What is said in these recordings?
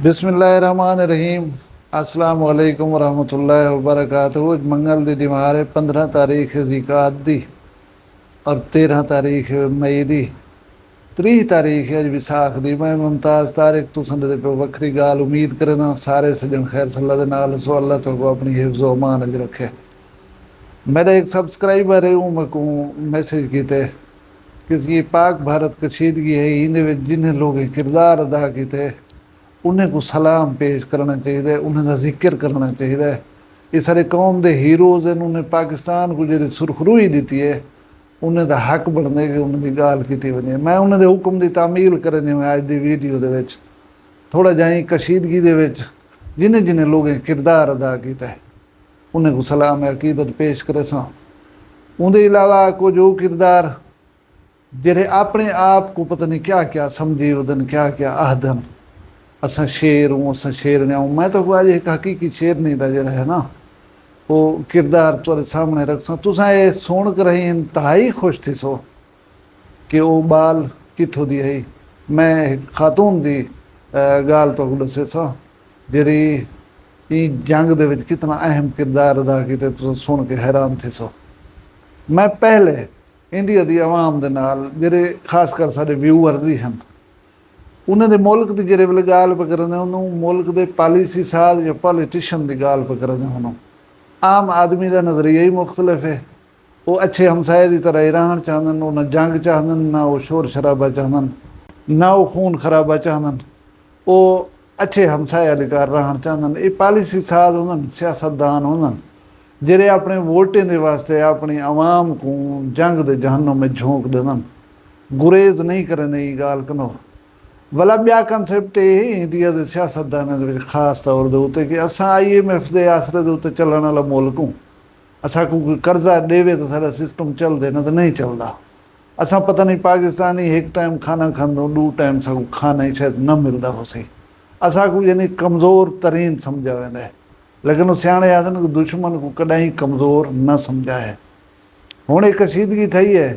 बिस्मिल्लाहिर्रहमानिर्रहीम। अस्सलाम वालेकुम वरहमतुल्लाहि वबरकातुहू। मंगल दी दिमार 15 तारीख ज़िकात दी और 13 तारीख मई दी, 30 तारीख अज विसाख दी। मैं मुमताज़ तारिक तुसां दे पे वक्री गाल उम्मीद करना सारे सजन खैर सल्ला दे नाल सो अल्लाह तो को अपनी हिफ्ज़ व अमान अज रखे। मेरा एक सब्सक्राइबर है वो मैं को मैसेज किते कि पाक भारत कशीदगी है इन जिन्हें लोग किरदार अदा किते उन्हें को सलाम पेश करना चाहिए, उन्हें का जिक्र करना चाहिए। ये सारे कौम के हीरोज़ हैं, उन्हें पाकिस्तान को जी सुरखरूई दी है उन्हें का हक बनने की उन्होंने गाल की वजे। मैं उन्होंने हुक्म की तामील करने में अज की वीडियो के थोड़ा जाई कशीदगी जिन्हें जिन्हें लोगों किरदार अदा किया उन्हें को सलाम अकीदत पेश करे सा। उनके अलावा कुछ वो किरदार जेरे अपने आप को पता नहीं क्या क्या समझी उदन क्या क्या आदन असा शेर हूँ असा शेर ने हूँ। मैं तो आज एक हकीकी शेर नहीं था जरा है ना वो किरदार तुरे सामने रख सा। तुसा ये सुन कर ही इंतहाई खुश थी सो कि वो बाल कितों दी है। मैं खातून की गाल तो दसे सा जी जंग दे विच कितना अहम किरदार अदा किए तुम सुन के हैरान थे सो। मैं पहले इंडिया की आवाम दे नाल जेरे खासकर सारे व्यूअर्स ही हैं उन्होंने मुल्क की जेरे वे गाल पे करने उन्होंने मुल्क के पॉलिसी साज या पॉलिटिशियन की गाल पे करने उन्होंने आम आदमी का नज़रिया ही मुख्तलिफ है। वो अच्छे हमसाए की तरह ही रहना चाहते वो ना जंग चाहते ना वो शोर शराबा चाहते ना वो खून खराबा चाहते वो अच्छे हमसाए अधिकार रहना चाहते। ये पॉलिसी साज होंगे सियासतदान होंगे जेरे अपने वोटें के वास्ते अपनी आवाम को जंग के जहन्नुम में झोंक देन गुरेज नहीं करें गाल कनो। भला ब्या कंसैप्ट ये इंडिया के सियासतदानों खास तौर के उत्ते कि असा IMF के आसरे के उत्ते चलने वाला मुल्क हूँ। असा को कोई कर्जा देवे तो सारा सिस्टम चलते ना तो नहीं चलता। असा पता नहीं पाकिस्तानी एक टाइम खाना खांदो 2 टाइम सा खाना ही शायद न मिलता हो सी। असा को यानी कमज़ोर तरीन समझा वेंदे लेकिन वो सियाणे आदन कि दुश्मन को कदाई कमज़ोर न समझा है। हुण एक कशीदगी थी है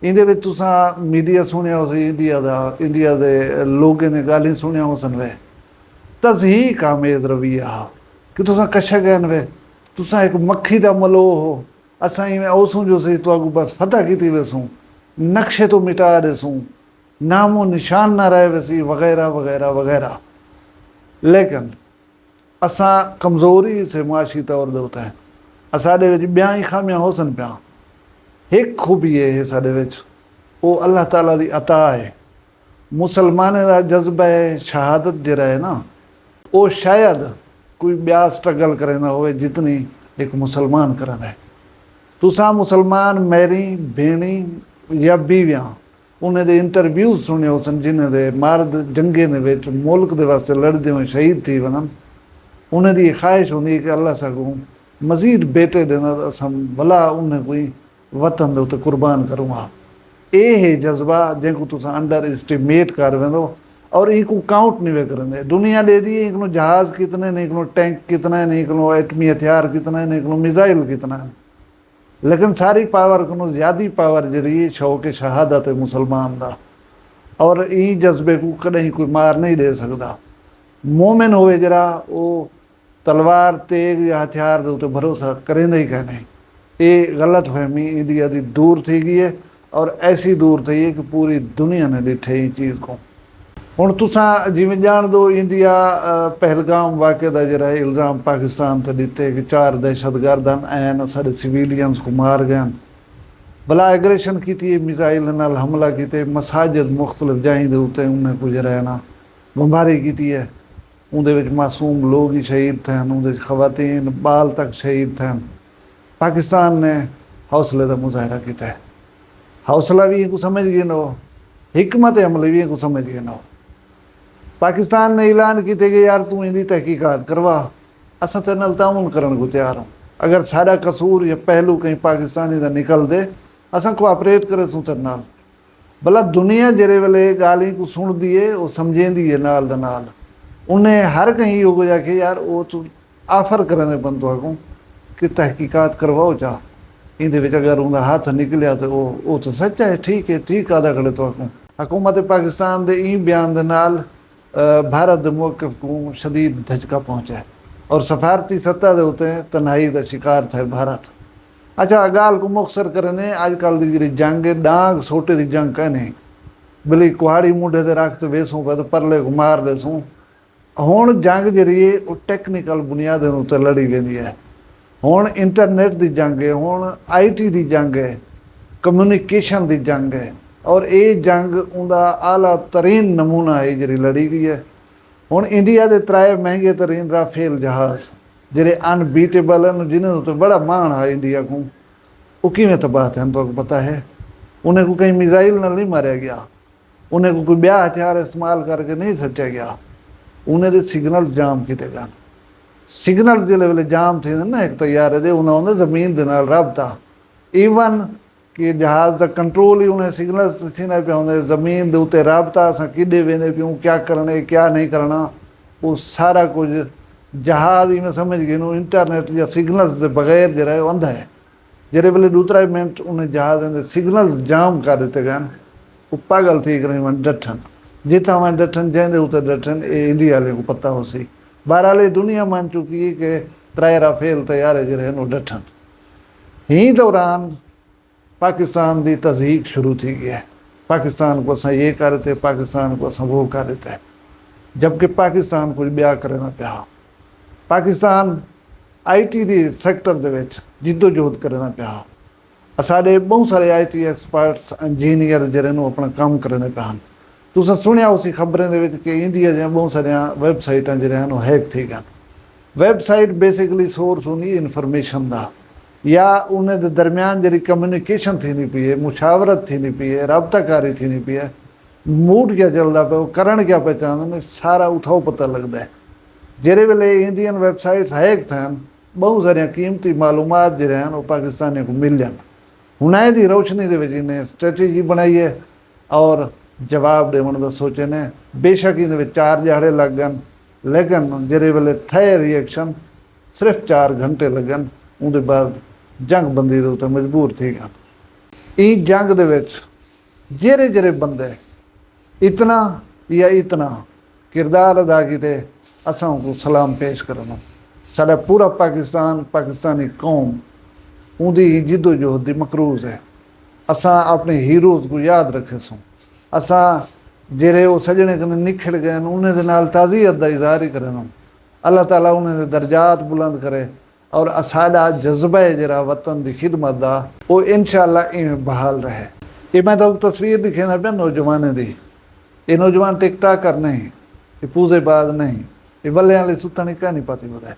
इहदे तुसा मीडिया सुनिया हो इंडिया का इंडिया के लोगों ने गाली सुनिया हो सन वे तज़हीक आमेज़ रवैया कि तुसा कशा गए वे तुसा एक मक्खी का मलो हो असा इवें ओसूं जो सी तो अगू बस फतह की वेसूँ नक्शे तो मिटा देसूँ नामो निशान ना रहे वैसी वगैरह वगैरह वगैरह। लेकिन असा कमज़ोरी से मुआशी तौर पर होता है असाडे ब्या ही खामियां हो सन पिया। एक खूबी है साडे वो अल्लाह ताला की अता है मुसलमाने का जज्बा है शहादत जरा है ना वो शायद कोई ब्या स्ट्रगल करेंदा हो जितनी एक मुसलमान करना है। तुसा मुसलमान मेरी भेणी या बीवियां उन्हें दे इंटरव्यूज सुने हो सन जिन्हें दे मर्द जंगे दे मुल्क के वास्ते लड़ते हुए शहीद थी वनन उन्हें दी ख्वाहिश होंगी कि अल्लाह सकूँ मजीद बेटे देना असम भला उन्हें कोई वतन दे उत्ते कुर्बान करूँगा। ये है जज्बा जिनको तुसा अंडर एस्टिमेट कर वेंदो और इनको काउंट नहीं वे करेंगे। दुनिया दे दी इनको जहाज़ कितने ने इनको टैंक कितना है इनको एटमी हथियार कितना है इनको मिसाइल कितना है लेकिन सारी पावर को ज़्यादा पावर जरिए शौक शहादत है मुसलमान का और ई जज्बे को कहीं कोई मार नहीं दे सकता। मोमिन होवे जरा वो तलवार तेग या हथियार के उत्ते भरोसा करेंदा ही कहने। ये गलत फहमी इंडिया की दूर थी गई है और ऐसी दूर थी है कि पूरी दुनिया ने डिठे ही चीज़ को। हुण तुसा जिवें जान दो इंडिया पहलगाम वाक़े का जरा इल्ज़ाम पाकिस्तान से दिते कि 4 दहशतगर्द आन सारे सिविलियंस को मार गए भला एग्रेशन की मिसाइल नाल हमला किए मसाजिद मुख्तलिफ जाएं दे उत्ते उन्हें कुछ जरा ना बमबारी की है उहदे मासूम लोग ही शहीद थे उहदे खवातीन बाल तक शहीद थे। पाकिस्तान ने हौसले का मुजाहरा किया हौसला भी इनको समझ गए नो हिकमत अमल भी इनको समझ गए नो। पाकिस्तान ने ऐलान किए कि यार तू इनकी तहकीकात करवा असा तेरे नाल ताउन करने को तैयार हूँ अगर सारा कसूर या पहलू कहीं पाकिस्तानी का निकल दे असा कोऑपरेट करे सूं तेरे नाल। भला दुनिया जेरे वेले गाली को सुन दिए वो समझेंदी है नाल दा नाल उन्हें हर कहीं हो जाके यार वो तू आफर करने बन तो आगू कि तहकीकात करवाओ चाह इन अगर उनका हाथ निकलिया तो वो तो सच्चा है ठीक आदा खड़े तो आगू। हुकूमत पाकिस्तान के ई बयान के नाल भारत के मौक़िफ़ को शदीद धचका पहुँचा और सफारती सतह के उत्ते तनाई का शिकार थे भारत। अच्छा गाल को मुख्तसर करने अजकल की जी जंग डांग सोटे की जंग कहने भली कुहाड़ी मूढे ते रख तो वेसूं पे तो परले को मार लेसूं। हुण जंग जी टैक्नीकल बुनियादों उत्ते लड़ी वेंदी है। हुण इंटरनेट की जंग है, हुण IT की जंग है, कम्यूनिकेशन की जंग है और ये जंग उनका आला तरीन नमूना है जी लड़ी गई है। हुण इंडिया के 3 महंगे तरीन राफेल जहाज़ जेरे अनबीटेबल हैं, जिन्हें उत्ते बड़ा मान है इंडिया को, वो किवें तबाह थे तो पता है। उन्हें को कहीं मिसाइल नाल नहीं मारिया गया, उन्हें को कोई ब्याह हथियार इस्तेमाल करके नहीं सटिया गया, उन्हें दे सिग्नल जाम किए गए। सिग्नल जिले वेले जाम थे ना एक तैयारे दे उन्होंने ज़मीन दे नाल रबता ईवन कि जहाज़ का कंट्रोल ही उन्हें सिग्नल थींदा पिया होंदे, ज़मीन दे उत्ते रबता असां किॾे वेंदे पियूं, क्या करने क्या नहीं करना, वो सारा कुछ जहाज़ ही में समझ गए इंटरनेट या सिग्नल्स के बगैर जो है अंधा है। जेरे वेले दूसरा मिनट उन्हें जहाज़ के सिग्नल्स जाम कर दिते गए, वो पागल थी करे वन डठन जिथा वन डठन जैसे उते डठन। ये इंडिया वाले को पता हो सी। बहरहाल दुनिया मान चुकी है कि 3 राफेल तैयार है जो डठन। ही दौरान पाकिस्तान की तज़हीक शुरू थी गई है। पाकिस्तान को असां ये कर रहे थे, पाकिस्तान को असां वो कर रहे थे, जबकि पाकिस्तान कुछ ब्याह करे ना पिया। पाकिस्तान IT के सैक्टर के जिद्दोजहद करे ना पिया। साढ़े बहुत सारे IT एक्सपर्ट्स इंजीनियर जरे अपना काम करने पे हैं। तुसें सुनिया उसी खबरें कि इंडिया दी बहुत सारिया वैबसाइटा जो हैक थी गए। वैबसाइट बेसिकली सोर्स होंगी इन्फॉर्मेशन का या उन्हें दरमियान जी कम्यूनिकेशन थी पी है, मुशावरत थी पी है, रबताकारी थी पी है, मूड क्या चलता पे, वो करण क्या पे चाहते, सारा उठाओ पता लगता है। जेरे वेले इंडियन वैबसाइट्स हैक थे बहुत सारिया कीमती मालूमात जो पाकिस्तानी को मिल जान। हुणाए की रोशनी के इन्हें स्ट्रैटेजी बनाई है और जवाब देने का सोचे ने। बेशक इन 4 दिहाड़े लग गए, लेकिन जेरे वेले थे रिएक्शन सिर्फ 4 घंटे लगन, उनके बाद जंग बंदी के उत्ते मजबूर थी गए। ई जंग दे विच जेरे जेरे बंदे इतना या इतना किरदार अदा किए असां को सलाम पेश करना। साडा पूरा पाकिस्तान पाकिस्तानी कौम उनकी जिद्दोजहद की मकरूज है। असां अपने हीरोज़ को याद रखे सूँ। असां जेरे वो सजने कने निखड़ गए उन्हें दे नाल ताज़ियत का इजहार ही करें। अल्लाह ताला उन्हें दे दर्जात बुलंद करे और साडा जज्बा है जरा वतन की खिदमत का वो इंशाअल्लाह इवें बहाल रहे। ये मैं तो तस्वीर दिखेना पे नौजवान की, ये नौजवान टिकटाक कर नहीं, ये पूजेबाज नहीं, ये वल्ले वाली सुतनी क्या नहीं पता होता है।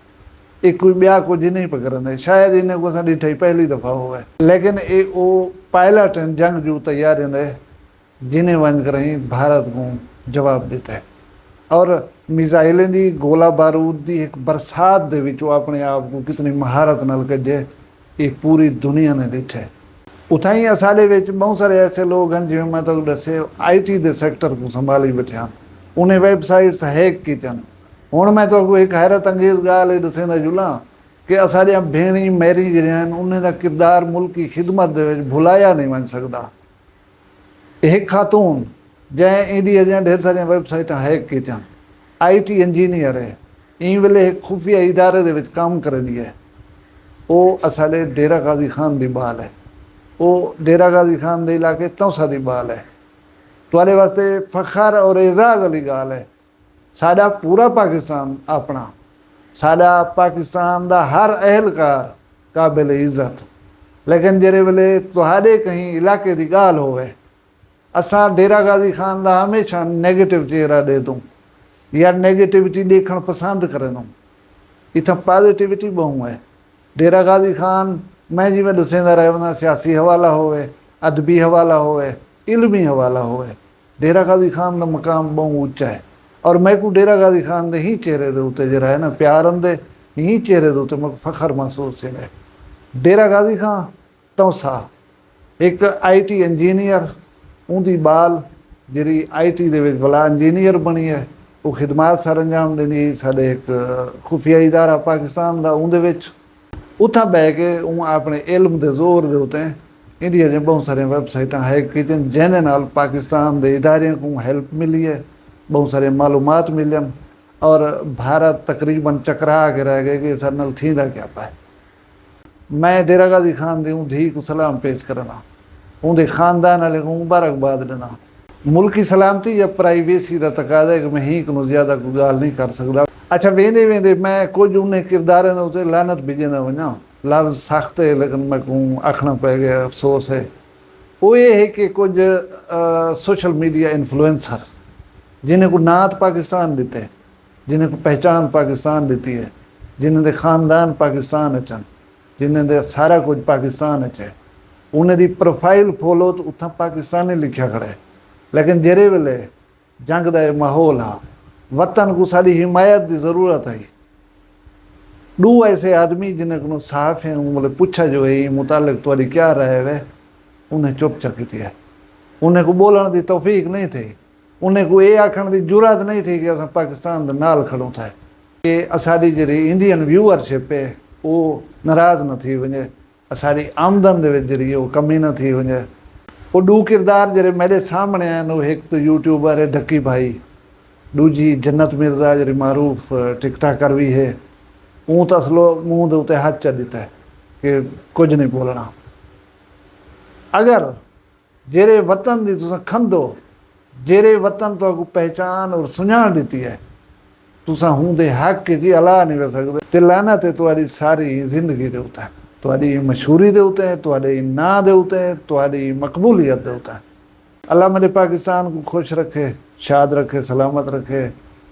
एक कोई ब्याह को जी नहीं पकड़ना, शायद इन्हें को डिठाई पहली दफ़ा हुआ है, लेकिन ये वो पायलट हैं जंग जू तैयार हैं जिन्हें वन कर भारत को जवाब देता है। और मिसाइलें की गोला बारूद की एक बरसात दे विचों अपने आप को कितनी महारत नाल कढे ये पूरी दुनिया ने डिठा है। उठाई साढ़े विच बहुत सारे ऐसे लोग हैं जिवें मैं तो दसे IT के सैक्टर को संभाली बैठे, उन्हें वैबसाइट्स हैक की। हुण मैं तो एक हैरत अंगेज़ गाल दसेंदा जुला कि असाडियां भेणी मैरी जिहड़ियां उन्हें दा किरदार मुल्क की खिदमत दे विच भुलाया नहीं वन सकदा। एक खातून जै इंडिया जै ढेर सारिया वैबसाइट हैक की, IT इंजीनियर है, इन वेले एक खुफिया इदारे दे विच काम करदी है। वो असाडे डेरा गाजी खान दी बाल है, वो डेरा गाजी खान दे इलाके तौसा दी बाल है। तुहाडे वास्ते फखर और एजाज़ वाली गाल है। साडा पूरा पाकिस्तान अपना, साडा पाकिस्तान दा हर अहलकार काबिल इज़्ज़त, लेकिन जेरे वेले तुहाडे कहीं इलाके की गाल होवे असां डेरा गाजी खान का हमेशा नेगेटिव चेहरा दे दूँ या नेगेटिविटी देखण पसंद करें। इतना पॉजिटिविटी बहु है। डेरा गाजी खान मैं जिमें दसेंदा रहा सियासी हवाला होवे, अदबी हवाला होवे, इल्मी हवाला होवे, डेरा गाजी खान का मकाम बहु उच्चा है। और मैं को डेरा गाजी खान के ही चेहरे के उत्ते जरा है ना प्यार आंदे ही चेहरे के उत्ते मैं फखर महसूस है। डेरा गाजी खान तौसा एक IT इंजीनियर उनकी बाल जी IT दे विच भला इंजीनियर बनी है, वो खिदमात सर अंजाम देंदी साडे एक खुफिया इदारा पाकिस्तान का उनदे विच उथा बह के अपने इल्म के जोर के उत्ते इंडिया के बहुत सारे वैबसाइटा हैक की जिन्हें नाल पाकिस्तान के इदारे को हैल्प मिली है बहुत सारे मालूमात मिलन और भारत तकरीबन चकरा के रह गए कि सर नल थींदा क्या पाए। मैं डेरा गाजी खान दी धी को सलाम पेश करना, उनके खानदान वाले को मुबारकबाद देना। मुल्की सलामती या प्राइवेसी का तकाजा है कि मैं ही को ज़्यादा कोई गाल नहीं कर सकता। अच्छा वेंदे वेंदे मैं कुछ उन्हें किरदार उत्ते लानत भिजे ना वना, लफ्ज़ सख्त है लेकिन मैं को आखना पै गया, अफसोस है। वो ये है कि कुछ सोशल मीडिया इन्फ्लुएंसर जिन्हें को नात पाकिस्तान देते हैं, जिन्हें को पहचान पाकिस्तान देती है, जिन्हें दे खानदान पाकिस्तान अचन, जिन्हें दे सारा कुछ पाकिस्तान अचे, उन्हें दी प्रोफाइल फॉलो तो उतना पाकिस्तानी लिखा खड़े। लेकिन जेरे वेले जंग का माहौल हा, वतन को सारी हिमायत की ज़रूरत है। दो ऐसे आदमी जिन्हें को साफ है मतलब पूछा जो है मुतालिक तुम्हारी क्या राय है, उन्हें चुप चकी थी है, उन्हें को बोलने की तौफीक नहीं थी, उन्हें को ये आखण की जुरात नहीं थी कि अस पाकिस्तान के नाल खड़ो था कि असारी जी इंडियन व्यूअरशिप है वो नाराज़ न थी वजे, असारी आमदन जी वो कमी न थी वजे। वो दो किरदार जरे मेरे सामने आन, एक तो यूट्यूबर है ढक्की भाई, दूजी जन्नत मिर्ज़ा जी मारूफ टिकटाकर भी है। ऊँ तो असलो मुँह के उत्ते हाथ च दिता है कि कुछ नहीं बोलना। अगर जेरे वतन की तुस खंदो, जेरे वतन तो को पहचान और सुझाण दी है, तुसा हूँ दे हक की अला नहीं रह सकते। ते लानत है तुम्हारी सारी जिंदगी दे उत्ते, तुम्हारी मशहूरी दे उत्ते, तुम्हारे ना दे उत्ते, तुम्हारी मकबूलियत दे उत्ते। अल्लाह मेरे पाकिस्तान को खुश रखे, शाद रखे, सलामत रखे।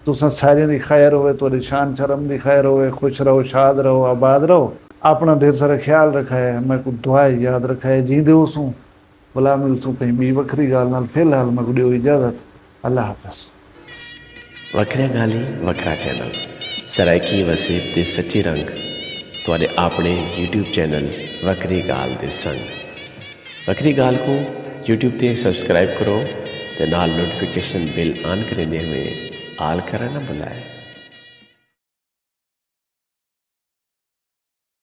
तुसा सारियां दी खैर होवे, तुम्हारी शान शर्म दी खैर होवे, खुश रहो, शाद रहो, आबाद रहो। अपना ढेर सारा ख्याल रखा है, मैं को दुआ याद रखा है। जींदे उसू भला मिलसूँ कहीं भी वखरी गाल नाल। फिलहाल मैं को दियो इजाज़त। अल्लाह हाफ़िज़। वखरिया गाली वखरा चैनल सराइकी वसीब दे सच्ची रंग तुहाडे अपने यूट्यूब चैनल वखरी गाल दे संग। वखरी गाल को यूट्यूब ते सब्सक्राइब करो ते नाल नोटिफिकेशन बिल ऑन करेंदे हुए आल करा ना बुलाए।